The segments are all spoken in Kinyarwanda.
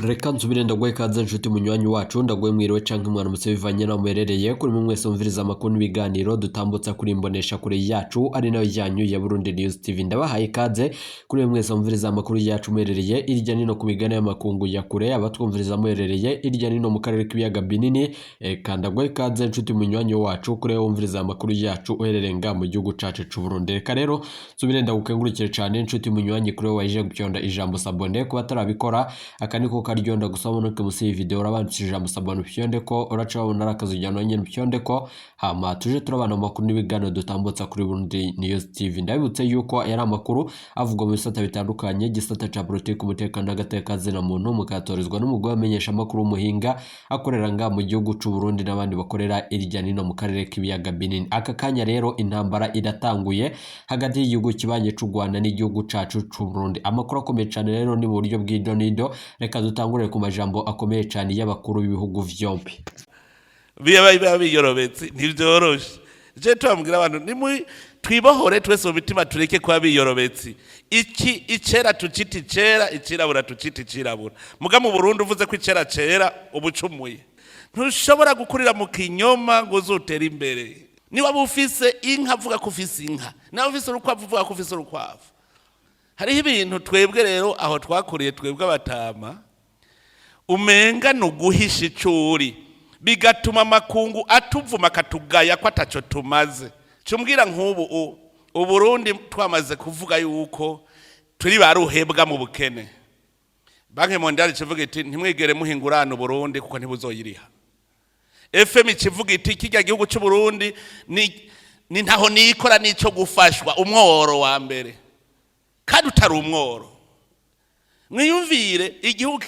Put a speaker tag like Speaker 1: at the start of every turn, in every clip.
Speaker 1: Reka nsubire ndagwe ikaze nshuti munywanyi wacu ndagwe mwiriwe canke mwana musevivanye na muherereye kuri mwe mwese mviriza amakuru n'ibiganiro dutambutsa kuri imbonesha kure yacu ari nayo yanyu ya Burundi News TV. Ndabahaye ikaze kuri mwe mwese mviriza amakuru yacu muherereye irya nino ku migana y'amakungu ya kure abatwumviriza muherereye irya nino mu karere k'ibiyaga binini. Kandagwe ikaze nshuti munywanyi wacu kuri wumviriza amakuru yacu uherereye nga mu gihugu cacu c'u Burundi. Reka rero nsubire ndagukengurukire cyane nshuti munywanyi kuri waje gucyonda ijambo sabone kuba tarabikora akaniko karyonda gusaba no musi video urabandikije ijambo sabone pyonde ko uraca wabona akazujyana nyene pyonde ko hama tuje turabana makuru n'ibigano dutambutsa kuri Burundi News TV. Ndabibutse yuko yari amakuru avugwa mu bisata bitandukanye gisata ca politique umutekano n'agatekaze na muntu mukatorizwa n'umugwa wamenyesha amakuru muhinga akorera nga mu gihugu c'u Burundi n'abandi bakorera irya nino mu karere k'ibiyaga binini. Aka kanya rero intambara iratanguye hagati y'igihugu kibanye c'u Rwanda n'igihugu cacu c'u Burundi. Amakuru akomeye cyane rero ni mu buryo bw'idonido. Reka dutangure ku majambo akomeye cyane y'abakuru b'ibihugu vyompi.
Speaker 2: Biba biyorobetse ntivyoroshe. Je twambwira abantu ni twibohore twese mu mitima tureke kwa biyorobetse. Icera tuciti cera icirabura tuciti cirabura. Muga mu Burundi uvuze ko icera cera ubucumuye. Ntushobora gukurira mu kinyoma ngo uzotera imbere. Niba bufise inka vuga ko ufise inka. Nawe ufise urukwavu vuga ko ufise urukwavu. Hariho ibintu twebwe rero aho twakuriye twebwe abatama umenga no guhisha icuri bigatuma amakungu atuvuma katugaya ko ataco tumaze. Cumbwira nk'ubu Uburundi twamaze kuvuga yuko turi baruhebwa mu bukene. Banki Mondiale kivuga iti ntimwigere muhingurana Burundi kuko ntibuzoyiriha. FM kivuga iti kijya gihugu cy'u Burundi ni ntaho nikora nico gufashwa umworo wa mbere. Kandi utari umworo. Mwiyumvire igihugu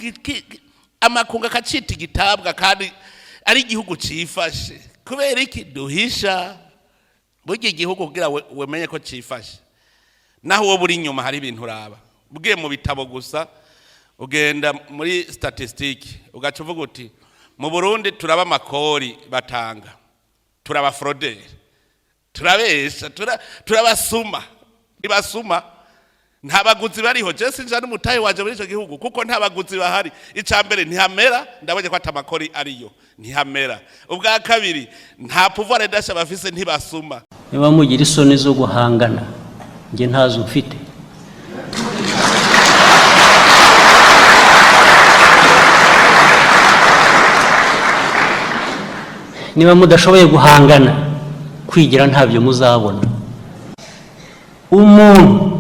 Speaker 2: amakunga kacita igitabwa kandi ari igihugu cifashe. Kubera iki duhisha burya igihugu kugira wemenye ko cifashe. Naho wo buri nyuma hari ibintu uraba. Bugiye mu bitabo gusa ugenda muri statistique ugacuvuga uti mu Burundi turaba amakori batanga. Turaba fraudeur. Turabesha, turabasuma. Ibasuma ntabaguzi bariho je sinja n'umutahe waje muri ico gihugu kuko ntabaguzi bahari. Icambere ntihamera ndabonye ko atamakori ariyo ntihamera. Ubwa kabiri nta pouvoir d'achat bafise ntibasuma.
Speaker 3: Niba mugira isoni zo guhangana nge ntazo ufite. Niba mudashoboye guhangana kwigira ntabyo muzabona. Umuntu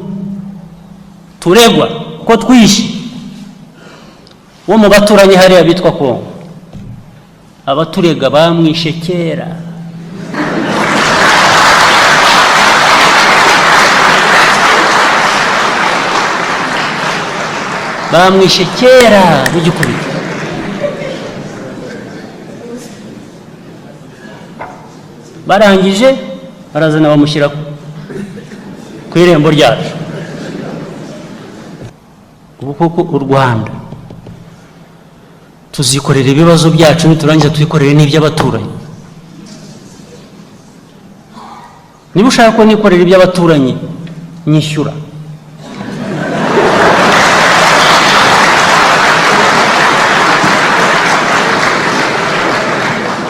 Speaker 3: turegwa ko twishi wo mu baturanye hariya bitwa Kongo abaturega bamwishe kera bamwishe kera bigikubita barangije barazana bamushyira ku irembo ryacu. Kuko u Rwanda tuzikorera ibibazo byacu niturangiza tuyikorere n'iby'abaturanyi. Niba ushaka ko nikorera iby'abaturanyi nyishyura.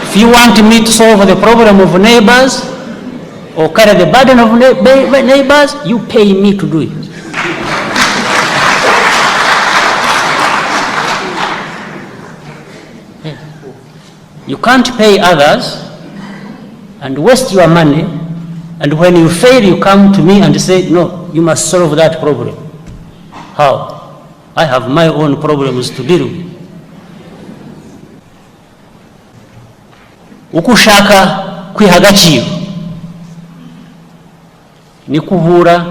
Speaker 3: If you want me to solve the problem of neighbors or carry the burden of neighbors, you pay me to do it. You can't pay others and waste your money, and when you fail you come to me and say, no, you must solve that problem. How? I have my own problems to deal with. Uko ushaka kwiha agaciro ni kuhura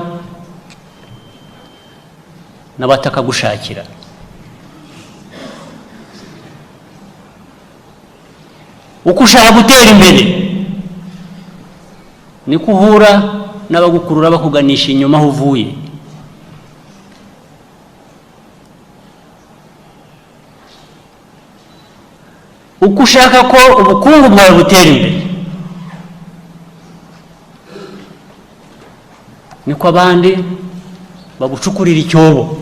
Speaker 3: n'abatakagushakira. Uko ushaka gutera imbere ni kuhura n'abagukurura bakuganisha inyuma aho uvuye. Uko ushaka ko ubukungu bwawe butera imbere niko abandi bagucukurira icyobo.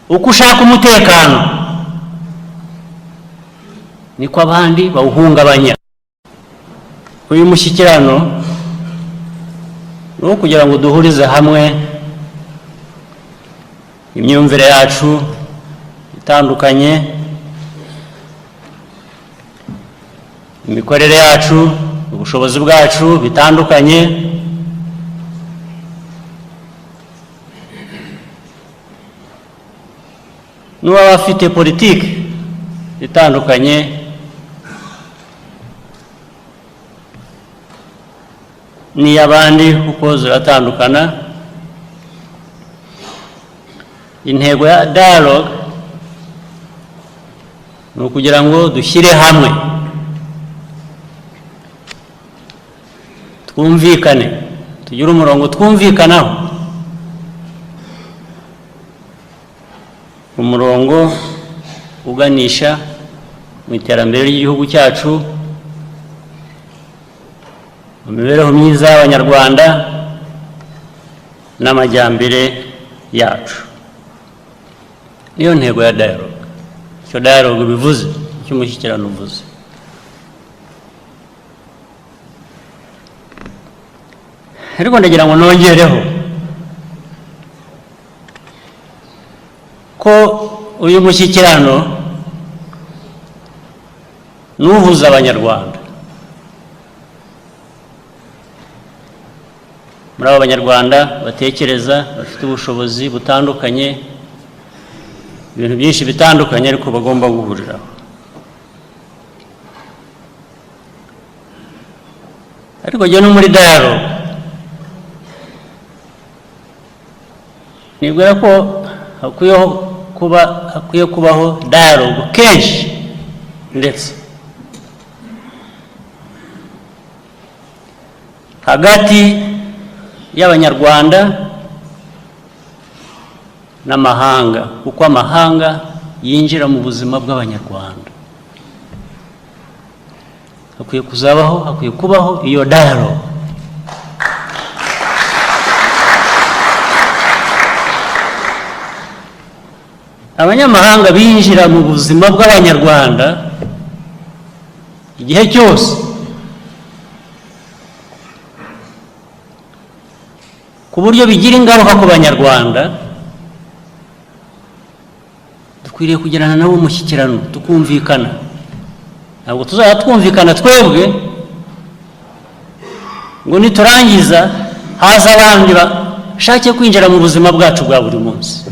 Speaker 3: uko ushaka umutekano niko abandi bawuhungabanya. Uyu mushyikirano ni uwo kugira ngo duhurize hamwe imyumvire yacu itandukanye, imikorere yacu, ubushobozi bwacu bitandukanye, n'uwaba afite politiki itandukanye n'iy'abandi kuko ziratandukana. Intego ya dialogue ni ukugira ngo dushyire hamwe, twumvikane, tugire umurongo twumvikanaho, umurongo uganisha mu iterambere ry'igihugu cyacu, mu mibereho myiza y'Abanyarwanda n'amajyambere yacu. Niyo ntego ya dialogue. Icyo dialogue bivuze, icyo umushyikirano uvuze. Ariko ndagira ngo nongereho ko uyu mushyikirano n'uhuza Abanyarwanda. Muri abo Banyarwanda batekereza, bafite ubushobozi butandukanye, ibintu byinshi bitandukanye ariko bagomba guhuriraho. Ariko jya no muri dialogue nibwira ko hakwiye kubaho dialogue kenshi, ndetse hagati y'Abanyarwanda n'amahanga, kuko amahanga yinjira mu buzima bw'Abanyarwanda. Hakwiye kubaho iyo dialogue. Abanyamahanga binjira mu buzima bw'Abanyarwanda igihe cyose, ku buryo bigira ingaruka ku Banyarwanda. Dukwiriye kugirana nabo umushyikirano, tukumvikana. Ntabwo tuzajya twumvikana twebwe ngo niturangiza haza abandi bashake kwinjira mu buzima bwacu bwa buri munsi.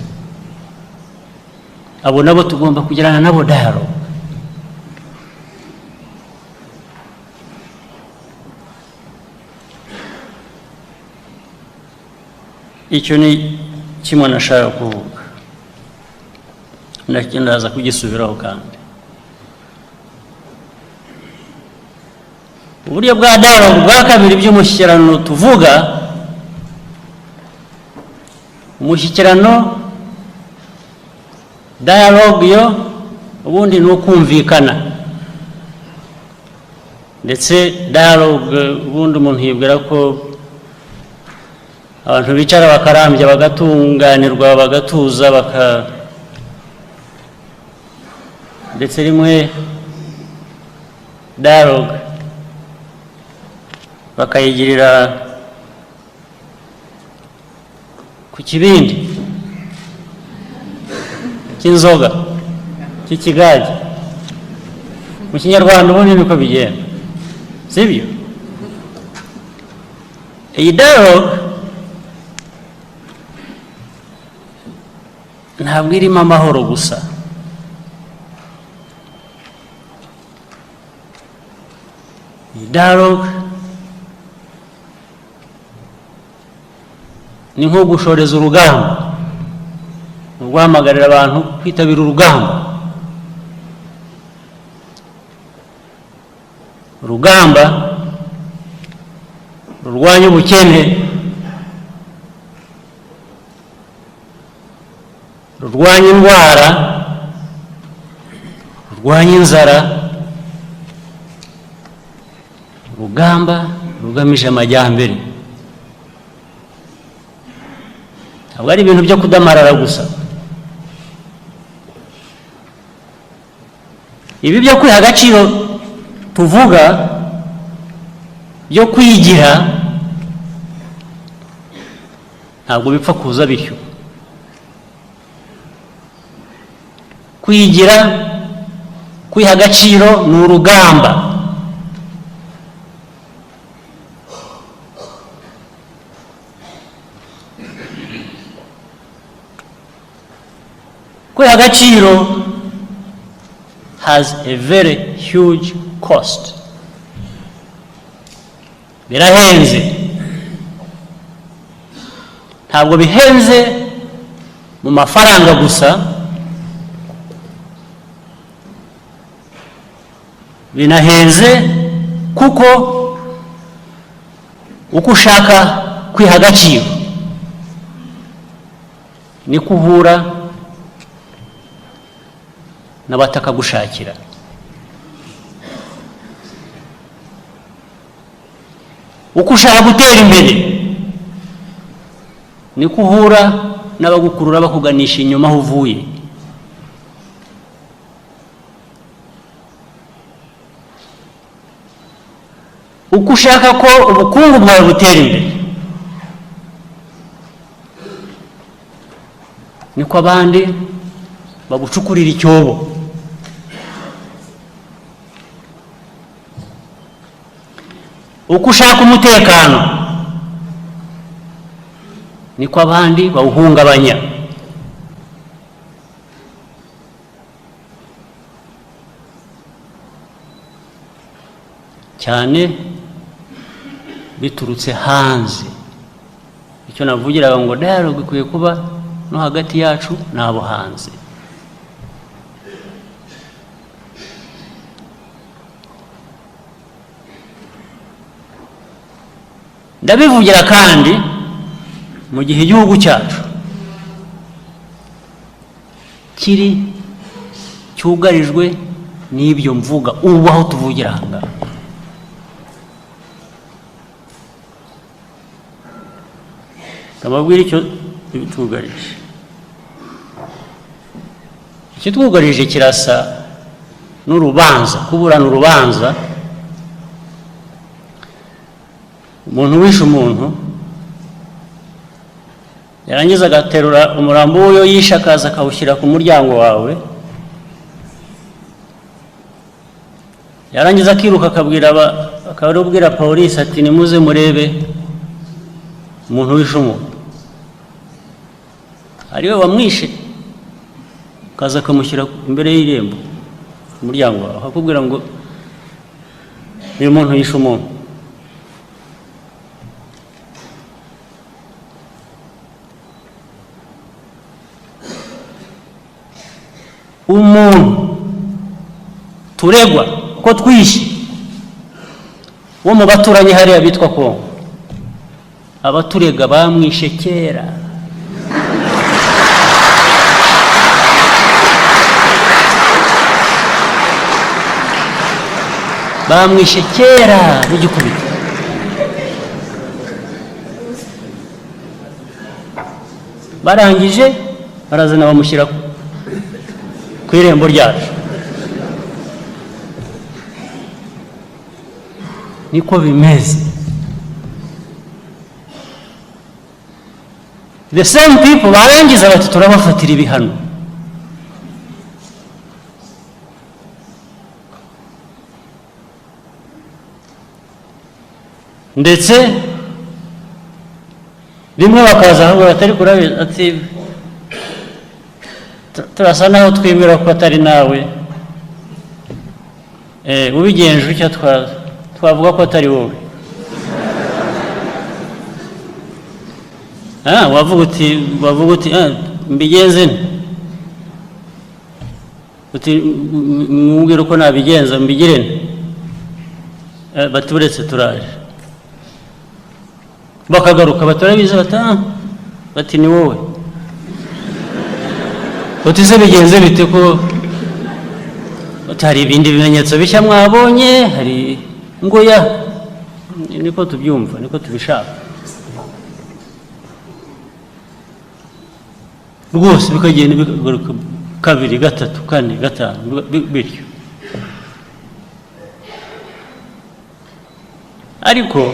Speaker 3: Abo nabo tugomba kugirana nabo dialogue. Icyo ni kimwe nashaka kuvuga, ndaza kugisubiraho kandi. Uburyo bwa dialogue bwa kabiri by'umushyikirano tuvuga, umushyikirano dialogue yo ubundi ni ukumvikana, ndetse dialogue ubundi umuntu yibwira ko abantu bicara bakarambya, bagatunganirwa, bagatuza, ndetse rimwe dialogue bakayigirira ku kibindi cy'inzoga cy'ikigage. Mu Kinyarwanda ubundi niko bigenda, sibyo? Iyi dialogue ntabwo irimo amahoro gusa. Iyi dialogue ni nko gushoreza urugamba, ni uguhamagarira abantu kwitabira urugamba. Urugamba rurwanya ubukene, rurwanya indwara, rurwanya inzara, urugamba rugamije amajyambere. Ntabwo ari ibintu byo kudamarara gusa. ibi byo kwiha agaciro tuvuga byo kwigira ntabwo bipfa kuza bityo. Kwigira, kwiha agaciro ni urugamba. Kwiha agaciro has a very huge cost. Birahenze. Ntabwo bihenze mu mafaranga gusa, binahenze kuko uko ushaka kwiha agaciro ni kuhura n'abatakagushakira. Uko ushaka gutera imbere ni kuhura n'abagukurura bakuganisha inyuma aho uvuye. Uko ushaka ko ubukungu bwawe butera imbere niko abandi bagucukurira icyobo. Uko ushaka umutekano niko abandi bawuhungabanya. Cyane biturutse hanze. Icyo navugiraga ngo dialogue ikwiye kuba no hagati yacu n'abo hanze. Ndabivugira kandi mu gihe igihugu cyacu kiri cyugarijwe n'ibyo mvuga ubu aho tuvugira aha ngaha. Ndababwira icyo bitwugarije. Ikitwugarije kirasa n'urubanza, kuburana urubanza. Umuntu wishe umuntu yarangiza agaterura umurambo w'uyo yishe akaza akawushyira ku muryango wawe, yarangiza akiruka akabwira polisi ati nimuze murebe umuntu wishe umuntu, ariwe wamwishe, akaza akamushyira imbere y'irembo ku muryango wawe akakubwira ngo uyu muntu yishe umuntu. Umuntu turegwa ko twishe wo mu baturanyi hariya bitwa Kongo, abaturega bamwishe kera. Bamwishe kera bigikubita. Barangije barazana bamushyira ku irembo ryacu. Niko bimeze. The same people barangiza bati turabafatira ibihano. Ndetse rimwe bakaza aho batari kurabiza ati turasa naho twibwira ko atari nawe, ubigenje icyo twavuga ko atari wowe. Wavuga uti mbigenze uti mwubwira uko nabigenza mbigire bati uretse turaje, bakagaruka batarabiza bati ni wowe. Utize bigenze bite ko hari ibindi bimenyetso bishya mwabonye, hari ngoya, niko tubyumva, niko tubishaka rwose. Bikagenda bikagaruka kabiri, gatatu, kane, gatanu bityo. ariko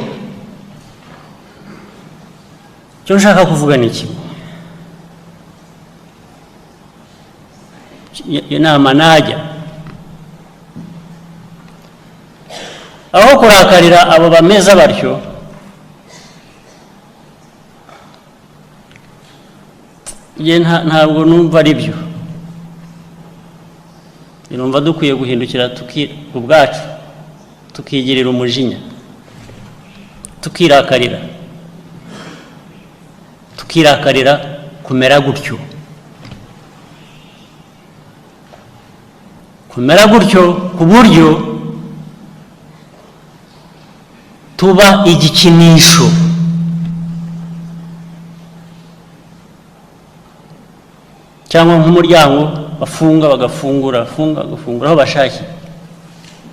Speaker 3: icyo nshaka kuvuga ni iki, inama najya aho kurakarira abo bameza batyo, ntabwo numva ari byo. Numva dukwiye guhindukira ubwacu tukigirira umujinya, tukirakarira kumera gutyo, ku buryo tuba igikinisho cyangwa nk'umuryango bafunga bagafungura, bafunga bagafungura aho bashakiye,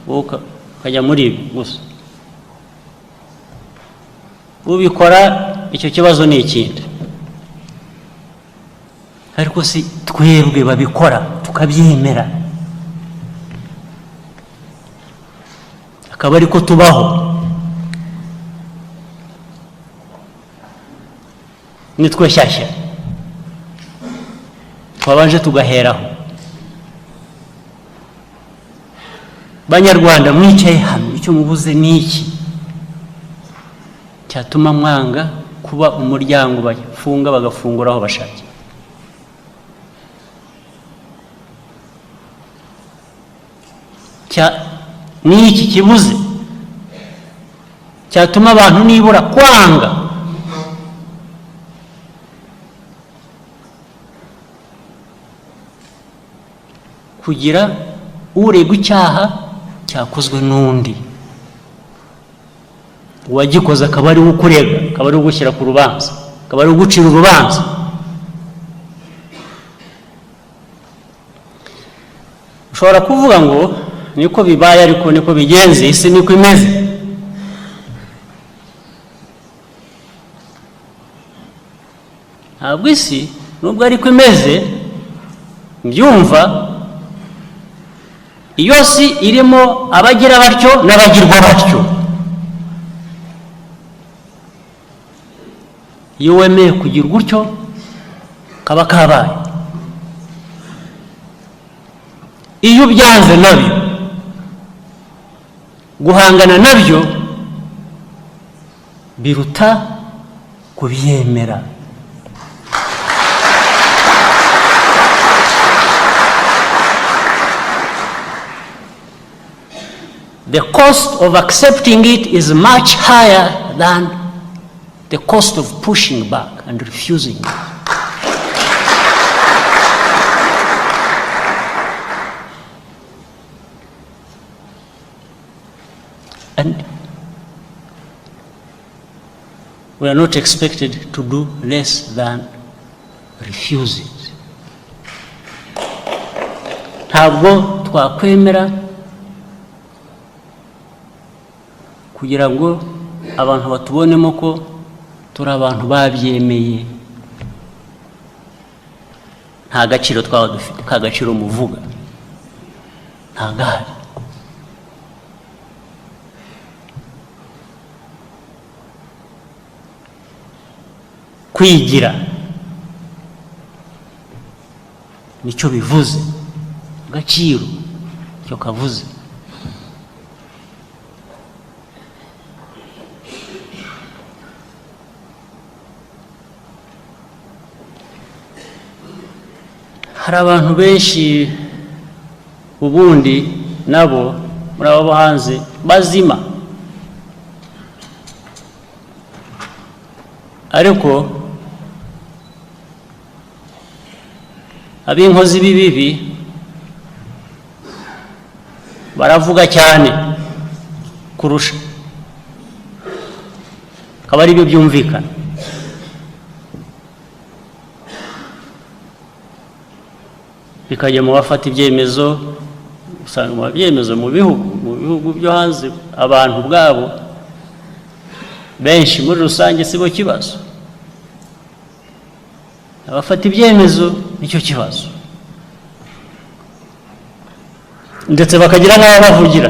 Speaker 3: ukajya muri ibi gusa. Ubikora icyo kibazo ni ikindi, ariko si twebwe babikora tukabyemera, akaba ariko tubaho, nitwe shyashya twabanje tugaheraho. Banyarwanda mwicaye hano, icyo mubuze ni iki cyatuma mwanga kuba umuryango bafunga bagafungura aho bashakiye? Ni iki kibuze cyatuma abantu nibura kwanga kugira uregwa icyaha cyakozwe n'undi, uwagikoze akaba ari ukurega, akaba ari ugushyira ku rubanza, akaba ari ugucira urubanza? Ushobora kuvuga ngo niko bibaye, ariko niko bigenze, isi niko imeze. Ntabwo isi nubwo ariko imeze mbyumva, iyo si irimo abagira batyo n'abagirwa batyo. Iyo wemeye kugira gutyo kaba kabaye, iyo ubyanze nabyo, guhangana nabyo biruta kubyemera. The cost of accepting it is much higher than the cost of pushing back and refusing it. And we are not expected to do less than refuse it. Ntabwo twakwemera kugira ngo abantu batubonemo ko turi abantu babyemeye. Nta gaciro twaba dufite, ka gaciro muvuga nta gahari. Kwigira nicyo bivuze, agaciro cyo kavuze. Hari abantu benshi ubundi nabo muri abo hanze bazima, ariko ab'inkozi b'ibibi baravuga cyane kurusha, akaba ari byo byumvikana. Bikajya mu bafata ibyemezo, usanga mu byemezo mu bihugu byo hanze abantu bwabo benshi muri rusange sibo kibazo, abafata ibyemezo nicyo kibazo, ndetse bakagira n'abo bavugira.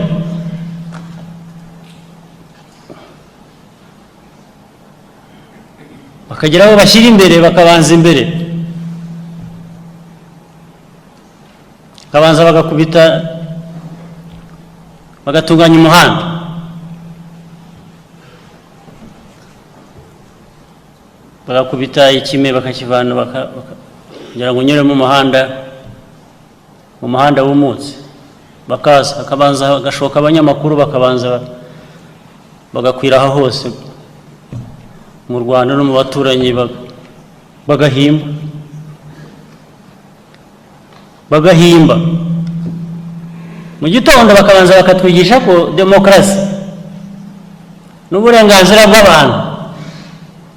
Speaker 3: bakagira abo bashyira imbere, bakabanza imbere, bakabanza bagakubita, bagatunganya umuhanda, bagakubita ikime bakakivana kugira ngo unyure mu muhanda wumutse, bakaza hakabanza hagashoka abanyamakuru, bakabanza bagakwira aho hose mu Rwanda no mu baturanyi, bagahimba mu gitondo, bakabanza bakatwigisha ko demokarasi n'uburenganzira bw'abantu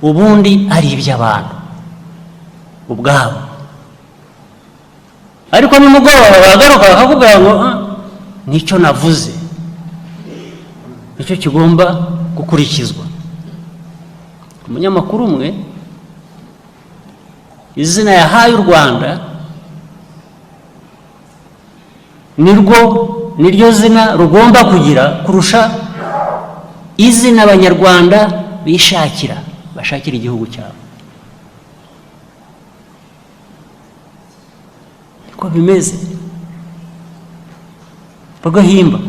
Speaker 3: ubundi ari iby'abantu ubwabo, ariko nimugoroba bagaruka bakakubwira ngo nicyo navuze nicyo kigomba gukurikizwa. Umunyamakuru umwe izina yahaye u Rwanda niryo zina rugomba kugira kurusha izina Abanyarwanda bashakira igihugu cyabo. Uko bimeze, bagahimba.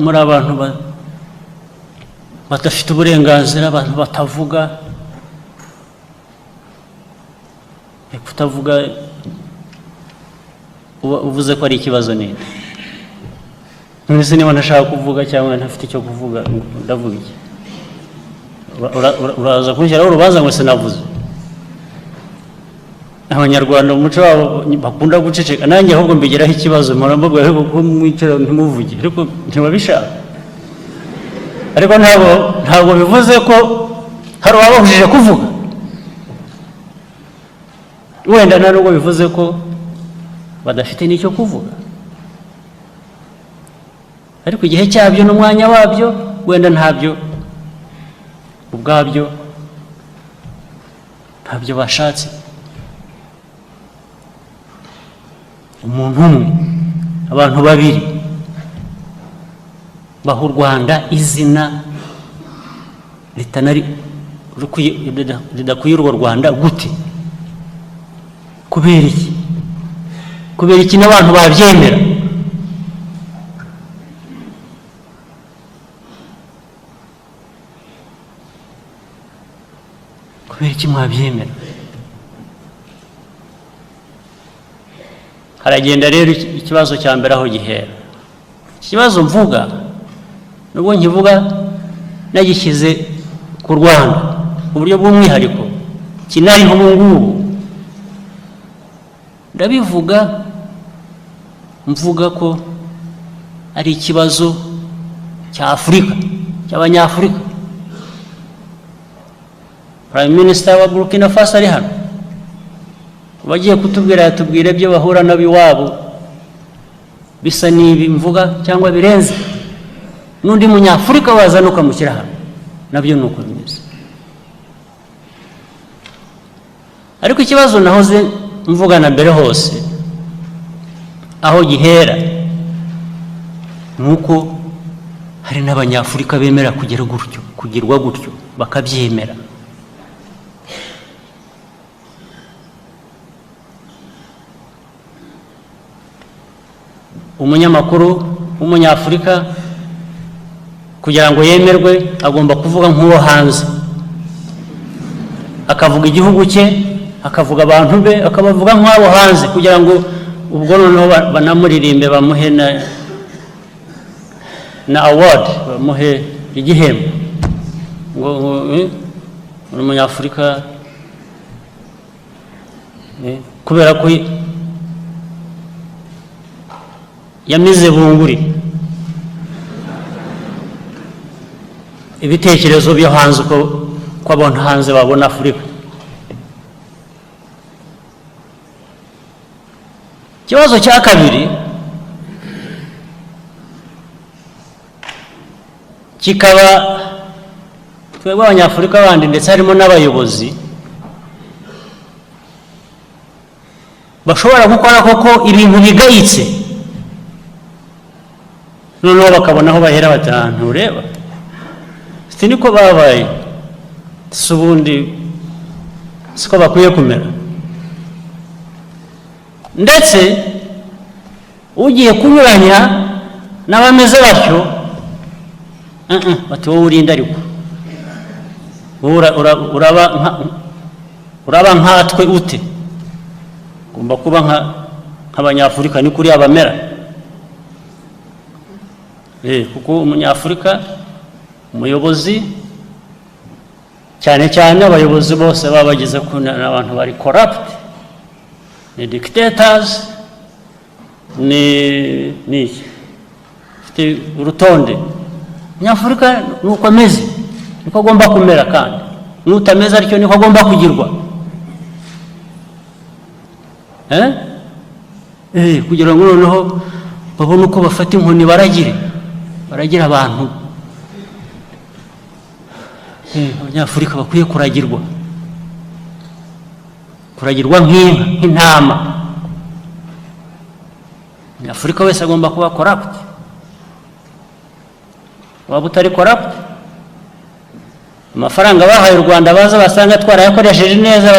Speaker 3: Muri abantu badafite uburenganzira, abantu batavuga, kutavuga uvuze ko ari ikibazo nini. None se niba ntashaka kuvuga cyangwa ntafite icyo kuvuga, ndavuga iki? Uraza kunshyiraho urubanza ngo sinavuze? Abanyarwanda umuco wabo bakunda guceceka, nanjye ahubwo mbigeraho ikibazo, murambabwira ko mwicara ntimuvuge, ariko ntibabishaka. Ariko ntabwo bivuze ko hari uwabahujije kuvuga, wenda nta nubwo bivuze ko badafite n'icyo kuvuga, ariko igihe cyabyo n'umwanya wabyo wenda ntabyo ubwabyo ntabyo bashatse. Umuntu umwe, abantu babiri baha u Rwanda izina ridakwiye urwo Rwanda gute? Kubera iki? Kubera iki n'abantu babyemera? Kubera iki mwabyemera? Haragenda rero ikibazo cya mbere aho gihera. Ikibazo mvuga nubwo nkivuga nagishyize ku Rwanda mu buryo bw'umwihariko, kinariho ubu ngubu, ndabivuga mvuga ko ari ikibazo cya Afurika, cy'Abanyafurika. Prime Minister wa Burkina Faso ari hano, bagiye kutubwira yatubwira ibyo bahura nab'iwabo bisa n'ibi mvuga cyangwa birenze, n'undi munyafurika wazana ukamushyira hano, nabyo ni uko bimeze. Ariko ikibazo nahoze mvugana mbere hose aho gihera nuko hari n'Abanyafurika bemera kugirwa gutyo bakabyemera. Umunyamakuru w'Umunyafurika kugira ngo yemerwe agomba kuvuga nk'uwo hanze, akavuga igihugu cye, akavuga abantu be, akabavuga nk'abo hanze, kugira ngo ubwo noneho banamuririmbe, bamuhe na award, bamuhe igihembo ngo Umunyafurika kubera ko yamize bunguri ibitekerezo byo hanze, uko abantu hanze babona Afurika. Ikibazo cya kabiri kikaba twebwe Abanyafurika bandi ndetse harimo n'abayobozi bashobora gukora koko ibintu bigayitse noneho bakabona aho bahera bati ahantu ureba siti niko babaye si ubundi siko bakwiye kumera. Ndetse ugiye kunyuranya n'abameze batyo bati wowe urinda ariko uraba nkatwe ute, ugomba kuba nk'abanyafurika ni kuri abamera. Kuko umunyafurika umuyobozi cyane cyane abayobozi bose baba bagize ko n'abantu bari corrupt, ni dictators, ni urutonde. Umunyafurika nuko ameze niko agomba kumera, kandi nutameze aricyo niko agomba kugirwa. Kugira ngo noneho babone uko bafata inkoni baragira abantu. Abanyafurika bakwiye kuragirwa nk'inka, nk'intama. Umunyafurika wese agomba kuba corrupt. Waba utari corrupt, amafaranga bahaye u Rwanda baza basanga twarayakoresheje neza,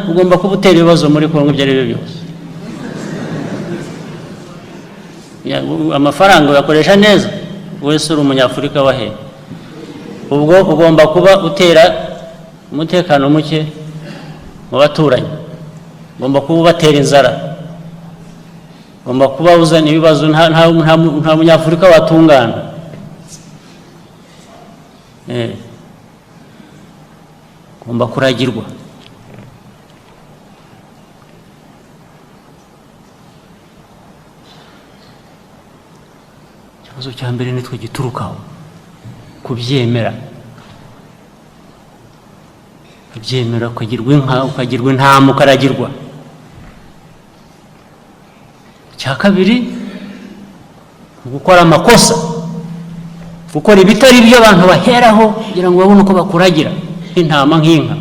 Speaker 3: ugomba kuba utera ibibazo muri Kongo ibyo ari byo byose. Amafaranga uyakoresha neza, wese uri umunyafurika wahe, ubwo ugomba kuba utera umutekano muke mu baturanyi, ugomba kuba ubatera inzara, ugomba kuba uzana ibibazo. Nta munyafurika watungana. Ugomba kuragirwa. Ikibazo cya mbere nitwe giturukaho kubyemera, ukagirwa inka, ukagirwa intama, ukaragirwa. Icya kabiri gukora amakosa, gukora ibitari byo abantu baheraho kugira ngo babone uko bakuragira nk'intama, nk'inka.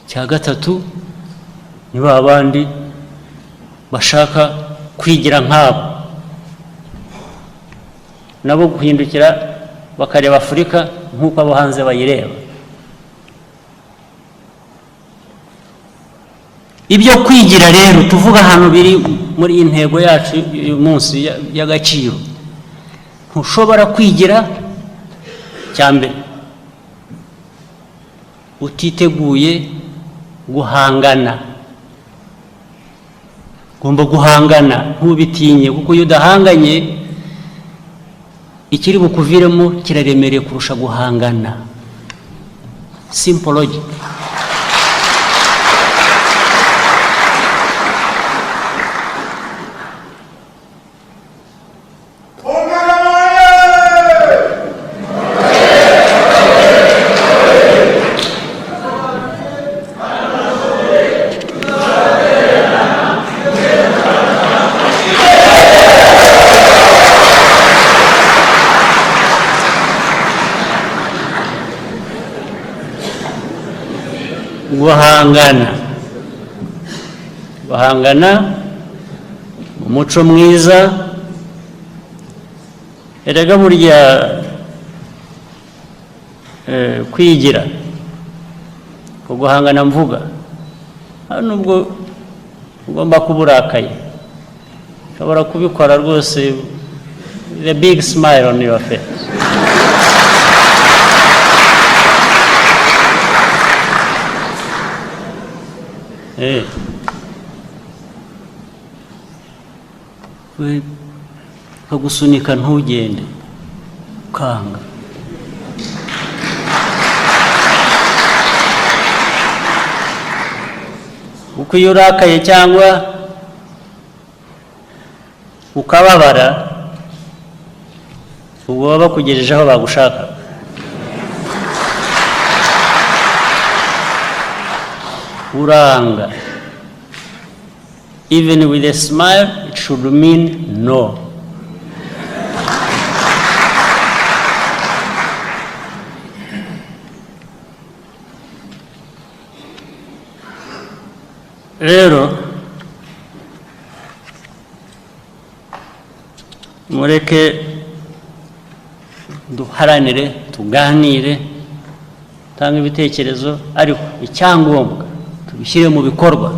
Speaker 3: Icya gatatu ni ba bandi bashaka kwigira nk'abo, nabo guhindukira bakareba Afurika nk'uko abo hanze bayireba. Ibyo kwigira rero tuvuga hano biri muri iyi ntego yacu uyu munsi y'agaciro. Ntushobora kwigira cya mbere utiteguye guhangana. Ugomba guhangana, ntubitinye, kuko iyo udahanganye ikiri bukuviremo kiraremereye kurusha guhangana. Simple logic. Guhangana umuco mwiza. Erega burya kwigira ko guhangana mvuga nubwo ugomba kuba urakaye, ushobora kubikora rwose with a big smile on your face. Kagusunika ntugende ukanga. Uko iyo urakaye cyangwa ukababara, ubwo baba bakugejeje aho bagushaka. Uranga. Even with a smile, it should mean no. Rero mureke duharanire tuganire tanga ibitekerezo ariko icyangombwa tubishyire mu bikorwa